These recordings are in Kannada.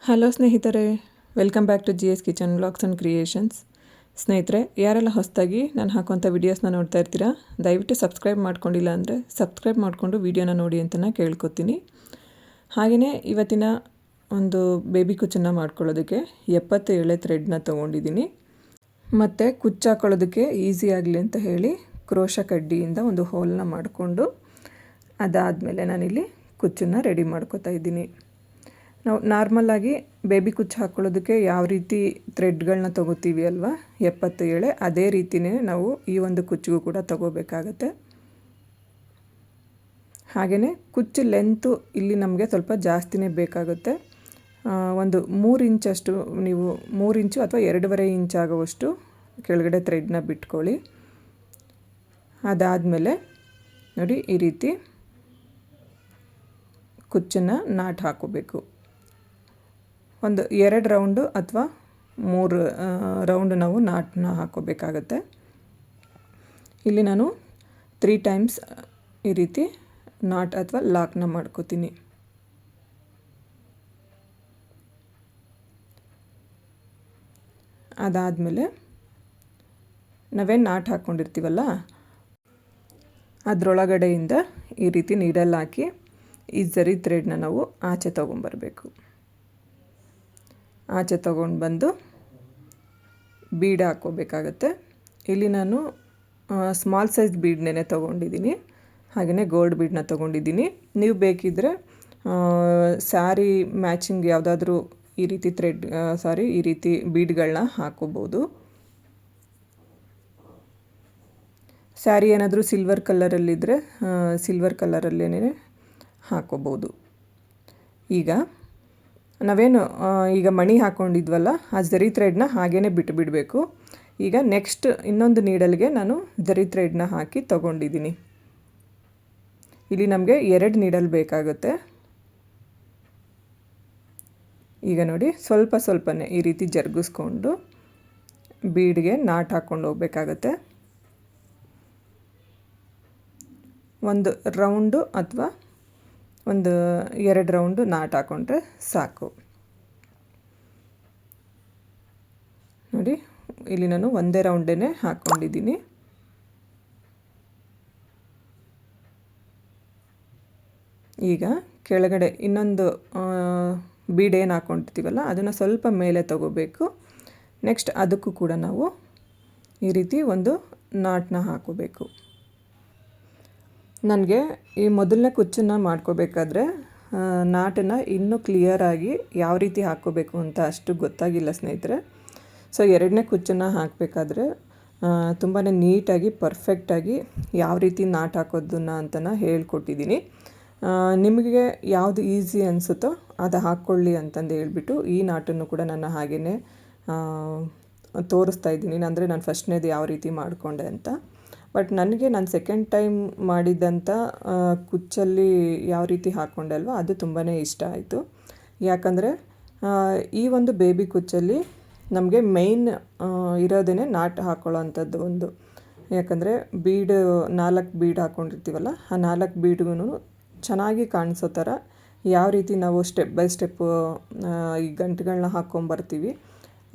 ಹಲೋ ಸ್ನೇಹಿತರೆ, welcome back to G S kitchen vlogs and creations. ಸ್ನೇಹಿತರೆ, ಯಾರೆಲ್ಲ ಹೊಸದಾಗಿ ನಾನು ಹಾಕುವಂಥ ವೀಡಿಯೋಸ್ನ ನೋಡ್ತಾ ಇರ್ತೀರಾ, ದಯವಿಟ್ಟು ಸಬ್ಸ್ಕ್ರೈಬ್ ಮಾಡ್ಕೊಂಡಿಲ್ಲ ಅಂದರೆ ಸಬ್ಸ್ಕ್ರೈಬ್ ಮಾಡಿಕೊಂಡು ವೀಡಿಯೋನ ನೋಡಿ ಅಂತ ನಾನು ಕೇಳ್ಕೊತೀನಿ. ಹಾಗೆಯೇ ಇವತ್ತಿನ ಒಂದು ಬೇಬಿ ಕುಚ್ಚನ್ನು ಮಾಡ್ಕೊಳ್ಳೋದಕ್ಕೆ 77 ಥ್ರೆಡ್ನ ತೊಗೊಂಡಿದ್ದೀನಿ. ಮತ್ತು ಕುಚ್ಚು ಹಾಕೊಳ್ಳೋದಕ್ಕೆ ಈಸಿ ಆಗಲಿ ಅಂತ ಹೇಳಿ ಕ್ರೋಶ ಕಡ್ಡಿಯಿಂದ ಒಂದು ಹೋಲ್ನ ಮಾಡಿಕೊಂಡು ಅದಾದಮೇಲೆ ನಾನಿಲ್ಲಿ ಕುಚ್ಚನ್ನು ರೆಡಿ ಮಾಡ್ಕೋತಾ ಇದ್ದೀನಿ. ನಾವು ನಾರ್ಮಲಾಗಿ ಬೇಬಿ ಕುಚ್ಚು ಹಾಕ್ಕೊಳ್ಳೋದಕ್ಕೆ ಯಾವ ರೀತಿ ಥ್ರೆಡ್ಗಳನ್ನ ತೊಗೋತೀವಿ ಅಲ್ವಾ 77, ಅದೇ ರೀತಿಯೇ ನಾವು ಈ ಒಂದು ಕುಚ್ಚಿಗೂ ಕೂಡ ತೊಗೋಬೇಕಾಗತ್ತೆ. ಹಾಗೆಯೇ ಕುಚ್ಚು ಲೆಂತು ಇಲ್ಲಿ ನಮಗೆ ಸ್ವಲ್ಪ ಜಾಸ್ತಿನೇ ಬೇಕಾಗುತ್ತೆ. ಒಂದು 3 ಇಂಚಷ್ಟು ನೀವು 3 ಇಂಚು ಅಥವಾ 2.5 ಇಂಚ್ ಆಗುವಷ್ಟು ಕೆಳಗಡೆ ಥ್ರೆಡ್ನ ಬಿಟ್ಕೊಳ್ಳಿ. ಅದಾದಮೇಲೆ ನೋಡಿ, ಈ ರೀತಿ ಕುಚ್ಚನ್ನು ನಾಟ್ ಹಾಕೋಬೇಕು. ಒಂದು 2 ರೌಂಡು ಅಥವಾ 3 ರೌಂಡ್ ನಾವು ನಾಟನ್ನ ಹಾಕೋಬೇಕಾಗತ್ತೆ. ಇಲ್ಲಿ ನಾನು 3 ಟೈಮ್ಸ್ ಈ ರೀತಿ ನಾಟ್ ಅಥವಾ ಲಾಕ್ನ ಮಾಡ್ಕೋತೀನಿ. ಅದಾದಮೇಲೆ ನಾವೇನು ನಾಟ್ ಹಾಕ್ಕೊಂಡಿರ್ತೀವಲ್ಲ ಅದರೊಳಗಡೆಯಿಂದ ಈ ರೀತಿ ನೀಡಲ್ ಹಾಕಿ ಈ ಜರಿ ಥ್ರೆಡ್ನ ನಾವು ಆಚೆ ತೊಗೊಂಬರಬೇಕು. ಆಚೆ ತೊಗೊಂಡು ಬಂದು ಬೀಡ್ ಹಾಕ್ಕೋಬೇಕಾಗತ್ತೆ. ಇಲ್ಲಿ ನಾನು ಸ್ಮಾಲ್ ಸೈಜ್ ಬೀಡ್ನೇ ತೊಗೊಂಡಿದ್ದೀನಿ, ಹಾಗೆಯೇ ಗೋಲ್ಡ್ ಬೀಡನ್ನ ತೊಗೊಂಡಿದ್ದೀನಿ. ನೀವು ಬೇಕಿದ್ದರೆ ಸ್ಯಾರಿ ಮ್ಯಾಚಿಂಗ್ ಯಾವುದಾದ್ರೂ ಈ ರೀತಿ ಈ ರೀತಿ ಬೀಡ್ಗಳನ್ನ ಹಾಕೋಬೋದು. ಸ್ಯಾರಿ ಏನಾದರೂ ಸಿಲ್ವರ್ ಕಲರಲ್ಲಿದ್ದರೆ ಸಿಲ್ವರ್ ಕಲರಲ್ಲೇ ಹಾಕೋಬೋದು. ಈಗ ನಾವೇನು ಈಗ ಮಣಿ ಹಾಕ್ಕೊಂಡಿದ್ವಲ್ಲ ಆ ಜರಿ ಥ್ರೆಡ್ನ ಹಾಗೇ ಬಿಡಬೇಕು. ಈಗ ನೆಕ್ಸ್ಟ್ ಇನ್ನೊಂದು ನೀಡಲ್ಗೆ ನಾನು ಜರಿ ಥ್ರೆಡ್ನ ಹಾಕಿ ತೊಗೊಂಡಿದ್ದೀನಿ. ಇಲ್ಲಿ ನಮಗೆ 2 ನೀಡಲ್ ಬೇಕಾಗುತ್ತೆ. ಈಗ ನೋಡಿ, ಸ್ವಲ್ಪನೇ ಈ ರೀತಿ ಜರುಗಿಸ್ಕೊಂಡು ಬೀಡ್ಗೆ ನಾಟ್ ಹಾಕ್ಕೊಂಡು ಹೋಗಬೇಕಾಗತ್ತೆ. ಒಂದು ರೌಂಡು ಅಥವಾ ಒಂದು 2 ರೌಂಡು ನಾಟ್ ಹಾಕ್ಕೊಂಡ್ರೆ ಸಾಕು. ನೋಡಿ, ಇಲ್ಲಿ ನಾನು ಒಂದೇ ರೌಂಡೇ ಹಾಕ್ಕೊಂಡಿದ್ದೀನಿ. ಈಗ ಕೆಳಗಡೆ ಇನ್ನೊಂದು ಬೀಡ್ ಏನು ಹಾಕ್ಕೊಂಡಿರ್ತೀವಲ್ಲ ಅದನ್ನು ಸ್ವಲ್ಪ ಮೇಲೆ ತಗೋಬೇಕು. ನೆಕ್ಸ್ಟ್ ಅದಕ್ಕೂ ಕೂಡ ನಾವು ಈ ರೀತಿ ಒಂದು ನಾಟನ್ನ ಹಾಕೋಬೇಕು. ನನಗೆ ಈ ಮೊದಲನೇ ಕುಚ್ಚನ್ನು ಮಾಡ್ಕೋಬೇಕಾದ್ರೆ ನಾಟನ್ನು ಇನ್ನೂ ಕ್ಲಿಯರಾಗಿ ಯಾವ ರೀತಿ ಹಾಕ್ಕೋಬೇಕು ಅಂತ ಅಷ್ಟು ಗೊತ್ತಾಗಿಲ್ಲ ಸ್ನೇಹಿತರೆ. ಸೊ 2ನೇ ಕುಚ್ಚನ್ನು ಹಾಕಬೇಕಾದ್ರೆ ತುಂಬಾ ನೀಟಾಗಿ ಪರ್ಫೆಕ್ಟಾಗಿ ಯಾವ ರೀತಿ ನಾಟ್ ಹಾಕೋದನ್ನ ಅಂತನ ಹೇಳ್ಕೊಟ್ಟಿದ್ದೀನಿ. ನಿಮಗೆ ಯಾವುದು ಈಸಿ ಅನಿಸುತ್ತೋ ಅದು ಹಾಕ್ಕೊಳ್ಳಿ ಅಂತಂದು ಹೇಳ್ಬಿಟ್ಟು ಈ ನಾಟನ್ನು ಕೂಡ ನಾನು ಹಾಗೆಯೇ ತೋರಿಸ್ತಾ ಇದ್ದೀನಿ. ಅಂದರೆ ನಾನು ಫಸ್ಟ್ನೇದು ಯಾವ ರೀತಿ ಮಾಡಿಕೊಂಡೆ ಅಂತ. ಬಟ್ ನನಗೆ ನಾನು ಸೆಕೆಂಡ್ ಟೈಮ್ ಮಾಡಿದ್ದಂಥ ಕುಚ್ಚಲ್ಲಿ ಯಾವ ರೀತಿ ಹಾಕ್ಕೊಂಡೆ ಅಲ್ವ ಅದು ತುಂಬಾ ಇಷ್ಟ ಆಯಿತು. ಯಾಕಂದರೆ ಈ ಒಂದು ಬೇಬಿ ಕುಚ್ಚಲ್ಲಿ ನಮಗೆ ಮೇಯ್ನ್ ಇರೋದೇ ನಾಟ್ ಹಾಕ್ಕೊಳ್ಳೋ ಅಂಥದ್ದು ಒಂದು. ಯಾಕಂದರೆ 4 ಬೀಡ್ ಹಾಕ್ಕೊಂಡಿರ್ತೀವಲ್ಲ ಆ 4 ಬೀಡ್ಗೂ ಚೆನ್ನಾಗಿ ಕಾಣಿಸೋ ಥರ ಯಾವ ರೀತಿ ನಾವು ಸ್ಟೆಪ್ ಬೈ ಸ್ಟೆಪ್ಪು ಈ ಗಂಟುಗಳನ್ನ ಹಾಕ್ಕೊಂಬರ್ತೀವಿ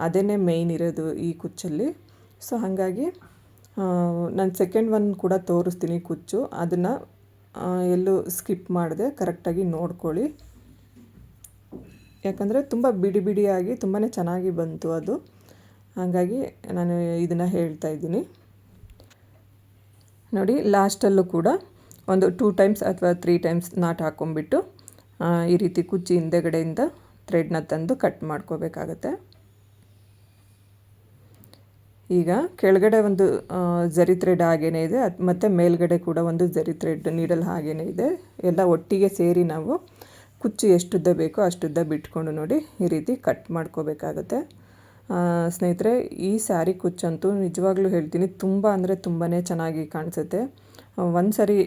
ಅದೇ ಮೇಯ್ನ್ ಇರೋದು ಈ ಕುಚ್ಚಲ್ಲಿ. ಸೊ ಹಾಗಾಗಿ ನಾನು ಸೆಕೆಂಡ್ ಒನ್ ಕೂಡ ತೋರಿಸ್ತೀನಿ ಕುಚ್ಚು, ಅದನ್ನು ಎಲ್ಲೂ ಸ್ಕಿಪ್ ಮಾಡಿದೆ, ಕರೆಕ್ಟಾಗಿ ನೋಡ್ಕೊಳ್ಳಿ. ಯಾಕಂದರೆ ತುಂಬ ಬಿಡಿಯಾಗಿ ತುಂಬಾ ಚೆನ್ನಾಗಿ ಬಂತು ಅದು. ಹಾಗಾಗಿ ನಾನು ಇದನ್ನು ಹೇಳ್ತಾ ಇದ್ದೀನಿ. ನೋಡಿ, ಲಾಸ್ಟಲ್ಲೂ ಕೂಡ ಒಂದು 2 ಟೈಮ್ಸ್ ಅಥವಾ 3 ಟೈಮ್ಸ್ ನಾಟ್ ಹಾಕ್ಕೊಂಬಿಟ್ಟು ಈ ರೀತಿ ಕುಚ್ಚಿ ಹಿಂದೆಗಡೆಯಿಂದ ಥ್ರೆಡ್ನ ತಂದು ಕಟ್ ಮಾಡ್ಕೋಬೇಕಾಗತ್ತೆ. ಈಗ ಕೆಳಗಡೆ ಒಂದು ಜರಿ ಥ್ರೆಡ್ ಹಾಗೇ ಇದೆ, ಮತ್ತು ಮೇಲ್ಗಡೆ ಕೂಡ ಒಂದು ಜರಿ ಥ್ರೆಡ್ ನೀಡಲ್ ಹಾಗೇ ಇದೆ. ಎಲ್ಲ ಒಟ್ಟಿಗೆ ಸೇರಿ ನಾವು ಕುಚ್ಚು ಎಷ್ಟುದ್ದ ಬೇಕೋ ಅಷ್ಟುದ್ದ ಬಿಟ್ಕೊಂಡು ನೋಡಿ ಈ ರೀತಿ ಕಟ್ ಮಾಡ್ಕೋಬೇಕಾಗತ್ತೆ. ಸ್ನೇಹಿತರೆ, ಈ ಸ್ಯಾರಿ ಕುಚ್ಚಂತೂ ನಿಜವಾಗ್ಲೂ ಹೇಳ್ತೀನಿ ತುಂಬ ಅಂದರೆ ತುಂಬಾ ಚೆನ್ನಾಗಿ ಕಾಣಿಸುತ್ತೆ. ಒಂದು ಸರಿ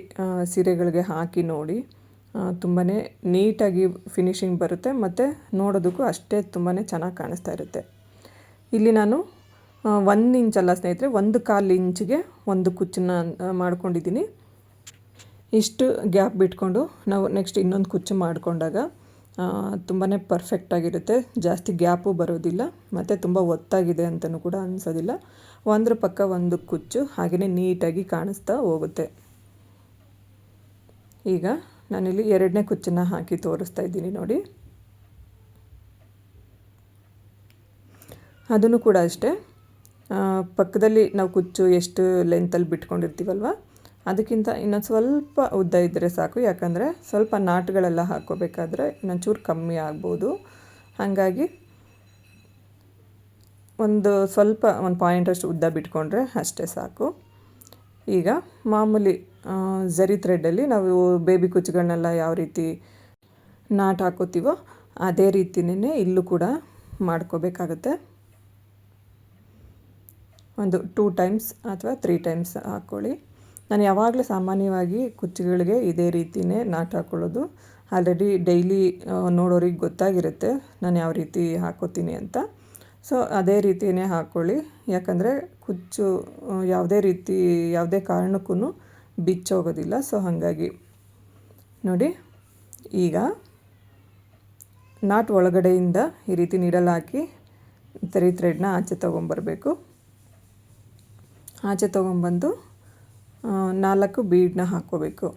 ಸೀರೆಗಳಿಗೆ ಹಾಕಿ ನೋಡಿ, ತುಂಬಾ ನೀಟಾಗಿ ಫಿನಿಶಿಂಗ್ ಬರುತ್ತೆ ಮತ್ತು ನೋಡೋದಕ್ಕೂ ಅಷ್ಟೇ ತುಂಬಾ ಚೆನ್ನಾಗಿ ಕಾಣಿಸ್ತಾ ಇರುತ್ತೆ. ಇಲ್ಲಿ ನಾನು 1 ಇಂಚಲ್ಲ ಸ್ನೇಹಿತರೆ, 1/4 ಇಂಚಿಗೆ ಒಂದು ಕುಚ್ಚನ್ನು ಮಾಡ್ಕೊಂಡಿದ್ದೀನಿ. ಇಷ್ಟು ಗ್ಯಾಪ್ ಬಿಟ್ಕೊಂಡು ನಾವು ನೆಕ್ಸ್ಟ್ ಇನ್ನೊಂದು ಕುಚ್ಚು ಮಾಡಿಕೊಂಡಾಗ ತುಂಬಾ ಪರ್ಫೆಕ್ಟಾಗಿರುತ್ತೆ, ಜಾಸ್ತಿ ಗ್ಯಾಪು ಬರೋದಿಲ್ಲ ಮತ್ತು ತುಂಬ ಒತ್ತಾಗಿದೆ ಅಂತಲೂ ಕೂಡ ಅನಿಸೋದಿಲ್ಲ. ಒಂದ್ರ ಪಕ್ಕ ಒಂದು ಕುಚ್ಚು ಹಾಗೆಯೇ ನೀಟಾಗಿ ಕಾಣಿಸ್ತಾ ಹೋಗುತ್ತೆ. ಈಗ ನಾನಿಲ್ಲಿ 2ನೇ ಕುಚ್ಚನ್ನು ಹಾಕಿ ತೋರಿಸ್ತಾ ಇದ್ದೀನಿ ನೋಡಿ. ಅದನ್ನು ಕೂಡ ಅಷ್ಟೇ, ಪಕ್ಕದಲ್ಲಿ ನಾವು ಕುಚ್ಚು ಎಷ್ಟು ಲೆಂತಲ್ಲಿ ಬಿಟ್ಕೊಂಡಿರ್ತೀವಲ್ವ ಅದಕ್ಕಿಂತ ಇನ್ನೊಂದು ಸ್ವಲ್ಪ ಉದ್ದ ಇದ್ದರೆ ಸಾಕು. ಯಾಕಂದರೆ ಸ್ವಲ್ಪ ನಾಟುಗಳೆಲ್ಲ ಹಾಕ್ಕೋಬೇಕಾದ್ರೆ ಇನ್ನೊಂಚೂರು ಕಮ್ಮಿ ಆಗ್ಬೋದು. ಹಾಗಾಗಿ ಒಂದು ಪಾಯಿಂಟಷ್ಟು ಉದ್ದ ಬಿಟ್ಕೊಂಡ್ರೆ ಅಷ್ಟೇ ಸಾಕು. ಈಗ ಮಾಮೂಲಿ ಝರಿ ಥ್ರೆಡ್ಡಲ್ಲಿ ನಾವು ಬೇಬಿ ಕುಚ್ಚುಗಳನ್ನೆಲ್ಲ ಯಾವ ರೀತಿ ನಾಟ್ ಹಾಕೋತೀವೋ ಅದೇ ರೀತಿಯೇ ಇಲ್ಲೂ ಕೂಡ ಮಾಡ್ಕೋಬೇಕಾಗುತ್ತೆ. ಒಂದು 2 ಟೈಮ್ಸ್ ಅಥವಾ 3 ಟೈಮ್ಸ್ ಹಾಕ್ಕೊಳ್ಳಿ. ನಾನು ಯಾವಾಗಲೂ ಸಾಮಾನ್ಯವಾಗಿ ಕುಚ್ಚುಗಳಿಗೆ ಇದೇ ರೀತಿಯೇ ನಾಟ್ ಹಾಕ್ಕೊಳ್ಳೋದು. ಆಲ್ರೆಡಿ ಡೈಲಿ ನೋಡೋರಿಗೆ ಗೊತ್ತಾಗಿರುತ್ತೆ ನಾನು ಯಾವ ರೀತಿ ಹಾಕೋತೀನಿ ಅಂತ. ಸೊ ಅದೇ ರೀತಿಯೇ ಹಾಕ್ಕೊಳ್ಳಿ. ಯಾಕಂದರೆ ಕುಚ್ಚು ಯಾವುದೇ ಕಾರಣಕ್ಕೂ ಬಿಚ್ಚೋಗೋದಿಲ್ಲ. ಸೊ ಹಾಗಾಗಿ ನೋಡಿ, ಈಗ ನಾಟ್ ಒಳಗಡೆಯಿಂದ ಈ ರೀತಿ ನೀಡಲ್ ಹಾಕಿ ಝರಿ ಥ್ರೆಡ್ನ ಆಚೆ ತೊಗೊಂಬರಬೇಕು. ಆಚೆ ತೊಗೊಂಬಂದು 4 ಬೀಡನ್ನ ಹಾಕ್ಕೋಬೇಕು.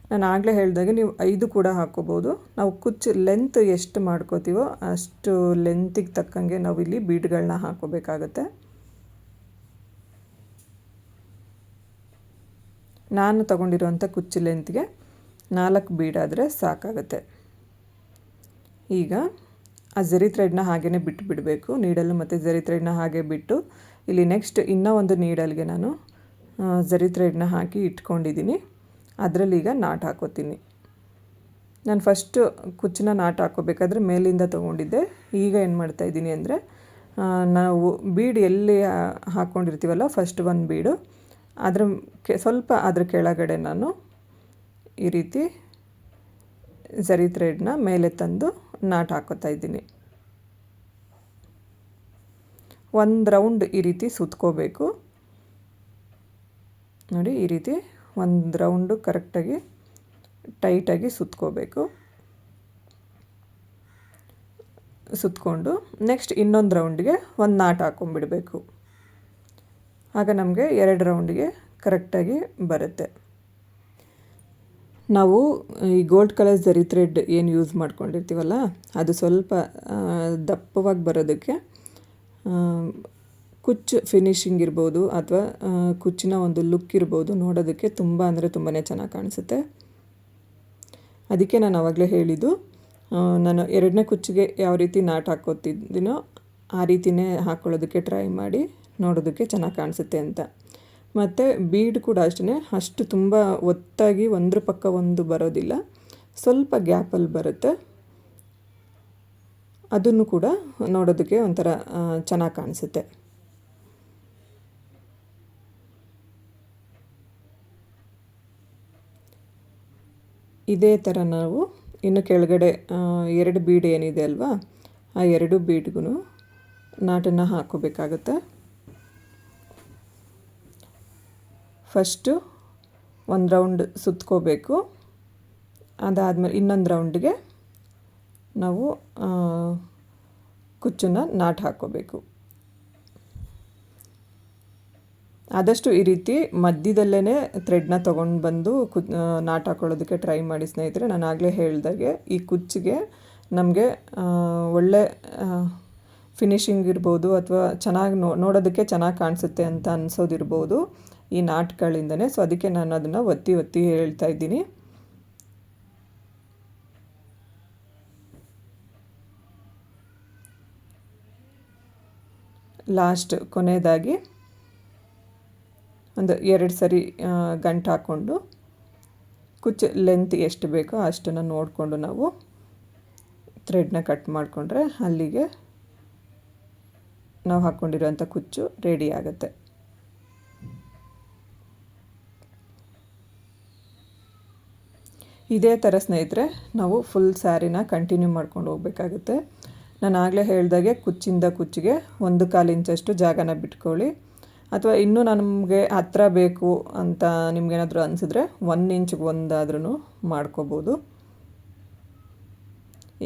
ನಾನು ಆಗಲೇ ಹೇಳಿದಾಗೆ ನೀವು 5 ಕೂಡ ಹಾಕ್ಕೋಬೋದು. ನಾವು ಕುಚ್ಚು ಲೆಂತ್ ಎಷ್ಟು ಮಾಡ್ಕೋತೀವೋ ಅಷ್ಟು ಲೆಂತಿಗೆ ತಕ್ಕಂಗೆ ನಾವು ಇಲ್ಲಿ ಬೀಡ್ಗಳನ್ನ ಹಾಕ್ಕೋಬೇಕಾಗತ್ತೆ. ನಾನು ತಗೊಂಡಿರುವಂಥ ಕುಚ್ಚು ಲೆಂತ್ಗೆ 4 ಬೀಡಾದರೆ ಸಾಕಾಗುತ್ತೆ. ಈಗ ಆ ಝರಿ ಥ್ರೆಡ್ನ ಹಾಗೇ ಬಿಡಬೇಕು. ನೀಡಲು ಮತ್ತು ಝರಿ ಥ್ರೆಡ್ನ ಹಾಗೆ ಬಿಟ್ಟು ಇಲ್ಲಿ ನೆಕ್ಸ್ಟ್ ಇನ್ನೂ ಒಂದು ನೀಡಲ್ಗೆ ನಾನು ಝರಿ ಥ್ರೆಡ್ನ ಹಾಕಿ ಇಟ್ಕೊಂಡಿದ್ದೀನಿ. ಅದರಲ್ಲಿ ಈಗ ನಾಟ್ ಹಾಕೋತೀನಿ. ನಾನು ಫಸ್ಟು ಕುಚ್ಚನ್ನ ನಾಟ್ ಹಾಕ್ಕೋಬೇಕಾದ್ರೆ ಮೇಲಿಂದ ತೊಗೊಂಡಿದ್ದೆ. ಈಗ ಏನು ಮಾಡ್ತಾಯಿದ್ದೀನಿ ಅಂದರೆ, ನಾವು ಬೀಡ್ ಎಲ್ಲಿ ಹಾಕ್ಕೊಂಡಿರ್ತೀವಲ್ಲ ಫಸ್ಟ್ ಒಂದು ಬೀಡು ಸ್ವಲ್ಪ ಅದ್ರ ಕೆಳಗಡೆ ನಾನು ಈ ರೀತಿ ಝರಿ ಥ್ರೆಡ್ನ ಮೇಲೆ ತಂದು ನಾಟ್ ಹಾಕೋತಾ ಇದ್ದೀನಿ. ಒಂದು ರೌಂಡ್ ಈ ರೀತಿ ಸುತ್ಕೋಬೇಕು ನೋಡಿ. ಈ ರೀತಿ ಒಂದು ರೌಂಡು ಕರೆಕ್ಟಾಗಿ ಟೈಟಾಗಿ ಸುತ್ಕೋಬೇಕು. ಸುತ್ಕೊಂಡು ನೆಕ್ಸ್ಟ್ ಇನ್ನೊಂದು ರೌಂಡ್ಗೆ ಒಂದು ನಾಟ್ ಹಾಕ್ಕೊಂಬಿಡಬೇಕು. ಆಗ ನಮಗೆ 2 ರೌಂಡಿಗೆ ಕರೆಕ್ಟಾಗಿ ಬರುತ್ತೆ. ನಾವು ಈ ಗೋಲ್ಡ್ ಕಲರ್ ಝರಿ ಥ್ರೆಡ್ ಏನು ಯೂಸ್ ಮಾಡ್ಕೊಂಡಿರ್ತೀವಲ್ಲ ಅದು ಸ್ವಲ್ಪ ದಪ್ಪವಾಗಿ ಬರೋದಕ್ಕೆ ಕುಚ್ಚು ಫಿನಿಶಿಂಗ್ ಇರ್ಬೋದು ಅಥವಾ ಕುಚ್ಚಿನ ಒಂದು ಲುಕ್ ಇರ್ಬೋದು, ನೋಡೋದಕ್ಕೆ ತುಂಬ ಅಂದರೆ ತುಂಬಾ ಚೆನ್ನಾಗಿ ಕಾಣಿಸುತ್ತೆ. ಅದಕ್ಕೆ ನಾನು ಆವಾಗಲೇ ಹೇಳಿದ್ದು, ನಾನು 2ನೇ ಕುಚ್ಚಿಗೆ ಯಾವ ರೀತಿ ನಾಟ್ ಹಾಕೋತಿದ್ದೀನೋ ಆ ರೀತಿಯೇ ಹಾಕ್ಕೊಳ್ಳೋದಕ್ಕೆ ಟ್ರೈ ಮಾಡಿ, ನೋಡೋದಕ್ಕೆ ಚೆನ್ನಾಗಿ ಕಾಣಿಸುತ್ತೆ ಅಂತ. ಮತ್ತು ಬೀಡ್ ಕೂಡ ಅಷ್ಟು ತುಂಬ ಒತ್ತಾಗಿ ಒಂದ್ರ ಪಕ್ಕ ಒಂದು ಬರೋದಿಲ್ಲ, ಸ್ವಲ್ಪ ಗ್ಯಾಪಲ್ಲಿ ಬರುತ್ತೆ. ಅದನ್ನು ಕೂಡ ನೋಡೋದಕ್ಕೆ ಒಂಥರ ಚೆನ್ನಾಗಿ ಕಾಣಿಸುತ್ತೆ. ಇದೇ ಥರ ನಾವು ಇನ್ನು ಕೆಳಗಡೆ 2 ಬೀಡ್ ಏನಿದೆ ಅಲ್ವಾ, ಆ 2 ಬೀಡ್ಗೂ ನಾಟನ್ನು ಹಾಕ್ಕೋಬೇಕಾಗುತ್ತೆ. ಫಸ್ಟು ಒಂದು ರೌಂಡ್ ಸುತ್ಕೋಬೇಕು. ಅದಾದಮೇಲೆ ಇನ್ನೊಂದು ರೌಂಡ್ಗೆ ನಾವು ಕುಚ್ಚನ್ನು ನಾಟ್ ಹಾಕ್ಕೋಬೇಕು. ಆದಷ್ಟು ಈ ರೀತಿ ಮಧ್ಯದಲ್ಲೇ ಥ್ರೆಡ್ನ ತೊಗೊಂಡು ಬಂದು ನಾಟ್ ಹಾಕ್ಕೊಳ್ಳೋದಕ್ಕೆ ಟ್ರೈ ಮಾಡಿ ಸ್ನೇಹಿತರೆ. ನಾನು ಆಗಲೇ ಹೇಳಿದಾಗೆ ಈ ಕುಚ್ಚಿಗೆ ನಮಗೆ ಒಳ್ಳೆ ಫಿನಿಶಿಂಗ್ ಇರ್ಬೋದು ಅಥವಾ ಚೆನ್ನಾಗಿ ನೋಡೋದಕ್ಕೆ ಚೆನ್ನಾಗಿ ಕಾಣಿಸುತ್ತೆ ಅಂತ ಅನಿಸೋದಿರ್ಬೋದು ಈ ನಾಟ್ಗಳಿಂದನೇ. ಸೊ ಅದಕ್ಕೆ ನಾನು ಅದನ್ನು ಒತ್ತಿ ಹೇಳ್ತಾ ಇದ್ದೀನಿ. ಲಾಸ್ಟ್ ಕೊನೆಯದಾಗಿ ಒಂದು 2 ಸರಿ ಗಂಟು ಹಾಕ್ಕೊಂಡು ಕುಚ್ಚು ಲೆಂತ್ ಎಷ್ಟು ಬೇಕೋ ಅಷ್ಟನ್ನು ನೋಡಿಕೊಂಡು ನಾವು ಥ್ರೆಡ್ನ ಕಟ್ ಮಾಡಿಕೊಂಡ್ರೆ ಅಲ್ಲಿಗೆ ನಾವು ಹಾಕ್ಕೊಂಡಿರೋಂಥ ಕುಚ್ಚು ರೆಡಿ ಆಗುತ್ತೆ. ಇದೇ ಥರ ಸ್ನೇಹಿತರೆ ನಾವು ಫುಲ್ ಸ್ಯಾರಿನ ಕಂಟಿನ್ಯೂ ಮಾಡ್ಕೊಂಡು ಹೋಗಬೇಕಾಗುತ್ತೆ. ನಾನು ಆಗಲೇ ಹೇಳಿದಾಗೆ ಕುಚ್ಚಿಂದ ಕುಚ್ಚಿಗೆ 1/4 ಇಂಚಷ್ಟು ಜಾಗನ ಬಿಟ್ಕೊಳ್ಳಿ. ಅಥವಾ ಇನ್ನೂ ನಮಗೆ ಹತ್ರ ಬೇಕು ಅಂತ ನಿಮ್ಗೇನಾದರೂ ಅನಿಸಿದ್ರೆ 1 ಇಂಚ್ಗೆ ಒಂದಾದ್ರೂ ಮಾಡ್ಕೋಬೋದು.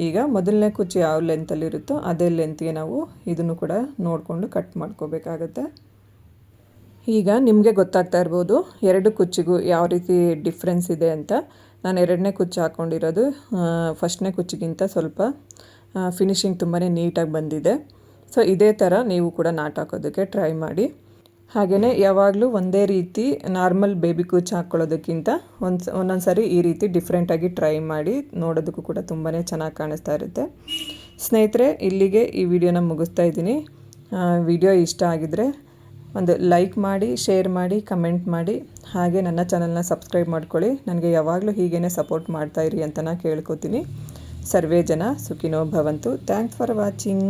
ಈಗ ಮೊದಲನೇ ಕುಚ್ಚು ಯಾವ ಲೆಂತಲ್ಲಿರುತ್ತೋ ಅದೇ ಲೆಂತ್ಗೆ ನಾವು ಇದನ್ನು ಕೂಡ ನೋಡಿಕೊಂಡು ಕಟ್ ಮಾಡ್ಕೋಬೇಕಾಗತ್ತೆ. ಈಗ ನಿಮಗೆ ಗೊತ್ತಾಗ್ತಾ ಇರ್ಬೋದು 2 ಕುಚ್ಚಿಗೂ ಯಾವ ರೀತಿ ಡಿಫ್ರೆನ್ಸ್ ಇದೆ ಅಂತ. ನಾನು 2ನೇ ಕುಚ್ಚು ಹಾಕ್ಕೊಂಡಿರೋದು ಫಸ್ಟ್ನೇ ಕುಚ್ಚಿಗಿಂತ ಸ್ವಲ್ಪ ಫಿನಿಶಿಂಗ್ ತುಂಬಾ ನೀಟಾಗಿ ಬಂದಿದೆ. ಸೊ ಇದೇ ಥರ ನೀವು ಕೂಡ ನಾಟ್ ಹಾಕೋದಕ್ಕೆ ಟ್ರೈ ಮಾಡಿ. ಹಾಗೆಯೇ ಯಾವಾಗಲೂ ಒಂದೇ ರೀತಿ ನಾರ್ಮಲ್ ಬೇಬಿ ಕುಚ್ಚು ಹಾಕ್ಕೊಳ್ಳೋದಕ್ಕಿಂತ ಒಂದೊಂದು ಸಾರಿ ಈ ರೀತಿ ಡಿಫ್ರೆಂಟಾಗಿ ಟ್ರೈ ಮಾಡಿ, ನೋಡೋದಕ್ಕೂ ಕೂಡ ತುಂಬಾ ಚೆನ್ನಾಗಿ ಕಾಣಿಸ್ತಾ ಇರುತ್ತೆ. ಸ್ನೇಹಿತರೆ, ಇಲ್ಲಿಗೆ ಈ ವಿಡಿಯೋನ ಮುಗಿಸ್ತಾ ಇದ್ದೀನಿ. ವಿಡಿಯೋ ಇಷ್ಟ ಆಗಿದರೆ ಒಂದು ಲೈಕ್ ಮಾಡಿ, ಶೇರ್ ಮಾಡಿ, ಕಮೆಂಟ್ ಮಾಡಿ, ಹಾಗೆ ನನ್ನ ಚಾನಲ್ನ ಸಬ್ಸ್ಕ್ರೈಬ್ ಮಾಡ್ಕೊಳ್ಳಿ. ನನಗೆ ಯಾವಾಗಲೂ ಹೀಗೇ ಸಪೋರ್ಟ್ ಮಾಡ್ತಾಯಿರಿ ಅಂತ ನಾನು ಕೇಳ್ಕೊತೀನಿ. ಸರ್ವೇ ಜನ ಸುಖಿನೋ ಭವಂತು. Thanks for watching.